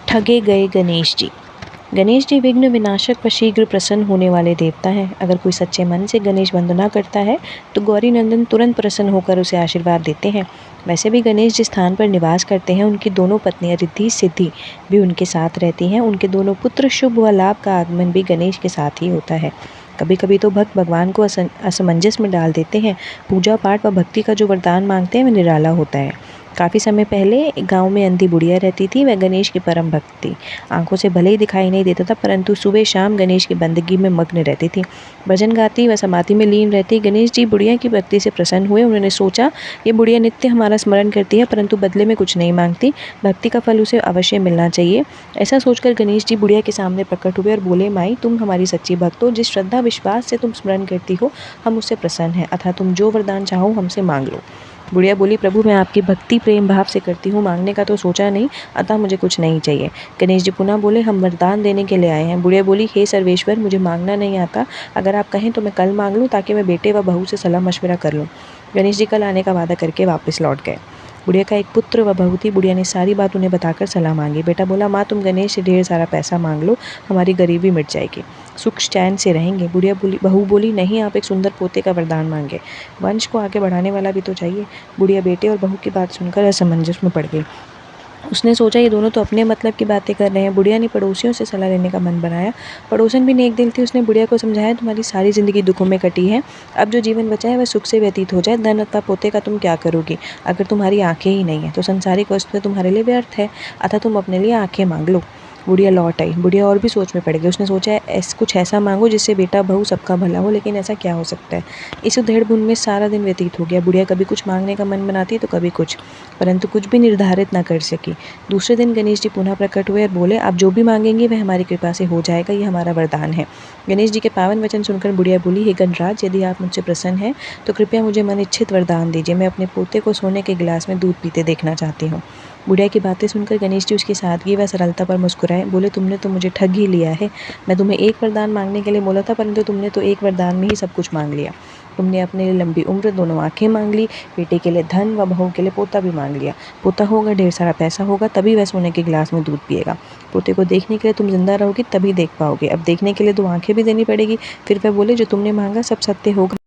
ठगे गए गणेश जी। गणेश जी विघ्न विनाशक व शीघ्र प्रसन्न होने वाले देवता हैं। अगर कोई सच्चे मन से गणेश वंदना करता है तो गौरी नंदन तुरंत प्रसन्न होकर उसे आशीर्वाद देते हैं। वैसे भी गणेश जिस स्थान पर निवास करते हैं उनकी दोनों पत्नियां रिद्धि सिद्धि भी उनके साथ रहती हैं। उनके दोनों पुत्र शुभ व लाभ का आगमन भी गणेश के साथ ही होता है। कभी कभी तो भक्त भगवान को असमंजस में डाल देते हैं। पूजा पाठ व भक्ति का जो वरदान मांगते हैं वह निराला होता है। काफ़ी समय पहले गांव में अंधी बुढ़िया रहती थी। वह गणेश की परम भक्त थी। आंखों से भले ही दिखाई नहीं देता था, परंतु सुबह शाम गणेश की बंदगी में मग्न रहती थी। भजन गाती व समाधि में लीन रहती। गणेश जी बुढ़िया की भक्ति से प्रसन्न हुए। उन्होंने सोचा, ये बुढ़िया नित्य हमारा स्मरण करती है परंतु बदले में कुछ नहीं मांगती, भक्ति का फल उसे अवश्य मिलना चाहिए। ऐसा सोचकर गणेश जी बुढ़िया के सामने प्रकट हुए और बोले, माई तुम हमारी सच्ची भक्त हो। जिस श्रद्धा विश्वास से तुम स्मरण करती हो हम उससे प्रसन्न हैं, अतः तुम जो वरदान चाहो हमसे मांग लो। बुढ़िया बोली, प्रभु मैं आपकी भक्ति प्रेम भाव से करती हूँ, मांगने का तो सोचा नहीं, अतः मुझे कुछ नहीं चाहिए। गणेश जी पुनः बोले, हम वरदान देने के लिए आए हैं। बुढ़िया बोली, हे सर्वेश्वर मुझे मांगना नहीं आता, अगर आप कहें तो मैं कल मांग लूँ ताकि मैं बेटे व बहू से सलाह मशवरा कर लूँ। गणेश जी कल आने का वादा करके वापस लौट गए। बुढ़िया का एक पुत्र व बहू थी। बुढ़िया ने सारी बात उन्हें बताकर सलाह मांगी। बेटा बोला, माँ तुम गणेश से ढेर सारा पैसा मांग लो, हमारी गरीबी मिट जाएगी, सुख चैन से रहेंगे। बहू बोली, नहीं आप एक सुंदर पोते का वरदान मांगे, वंश को आगे बढ़ाने वाला भी तो चाहिए। बुढ़िया बेटे और बहू की बात सुनकर असमंजस में पड़ गई। उसने सोचा ये दोनों तो अपने मतलब की बातें कर रहे हैं। बुढ़िया ने पड़ोसियों से सलाह लेने का मन बनाया। पड़ोसन भी नेक दिल थी। उसने बुढ़िया को समझाया, तुम्हारी सारी ज़िंदगी दुखों में कटी है, अब जो जीवन बचा है वह सुख से व्यतीत हो जाए। धन अथवा पोते का तुम क्या करोगी? अगर तुम्हारी आंखें ही नहीं है तो संसारिक वस्तुएं तुम्हारे लिए व्यर्थ है, अतः तुम अपने लिए आंखें मांग लो। बुढ़िया लौट आई। बुढ़िया और भी सोच में पड़ गई। उसने सोचा, कुछ ऐसा मांगो जिससे बेटा बहू सबका भला हो, लेकिन ऐसा क्या हो सकता है? इस उधेड़-बुन में सारा दिन व्यतीत हो गया। बुढ़िया कभी कुछ मांगने का मन बनाती तो कभी कुछ, परंतु कुछ भी निर्धारित न कर सकी। दूसरे दिन गणेश जी पुनः प्रकट हुए और बोले, आप जो भी मांगेंगे वह हमारी कृपा से हो जाएगा, ये हमारा वरदान है। गणेश जी के पावन वचन सुनकर बुढ़िया बोली, हे गणराज, यदि आप मुझसे प्रसन्न हैं तो कृपया मुझे मन इच्छित वरदान दीजिए। मैं अपने पोते को सोने के गिलास में दूध पीते देखना चाहती हूँ। बुढ़िया की बातें सुनकर गणेश जी उसकी सादगी व सरलता पर मुस्कुराए। बोले, तुमने तो मुझे ठग ही लिया है। मैं तुम्हें एक वरदान मांगने के लिए बोला था, परंतु तुमने तो एक वरदान में ही सब कुछ मांग लिया। तुमने अपने लिए लंबी उम्र, दोनों आंखें मांग ली, बेटे के लिए धन व बहू के लिए पोता भी मांग लिया। पोता होगा, ढेर सारा पैसा होगा, तभी वह सोने के गिलास में दूध पिएगा। पोते को देखने के लिए तुम जिंदा रहोगी, तभी देख पाओगे। अब देखने के लिए 2 आंखें भी देनी पड़ेगी। फिर वह बोले, जो तुमने मांगा सब सत्य होगा।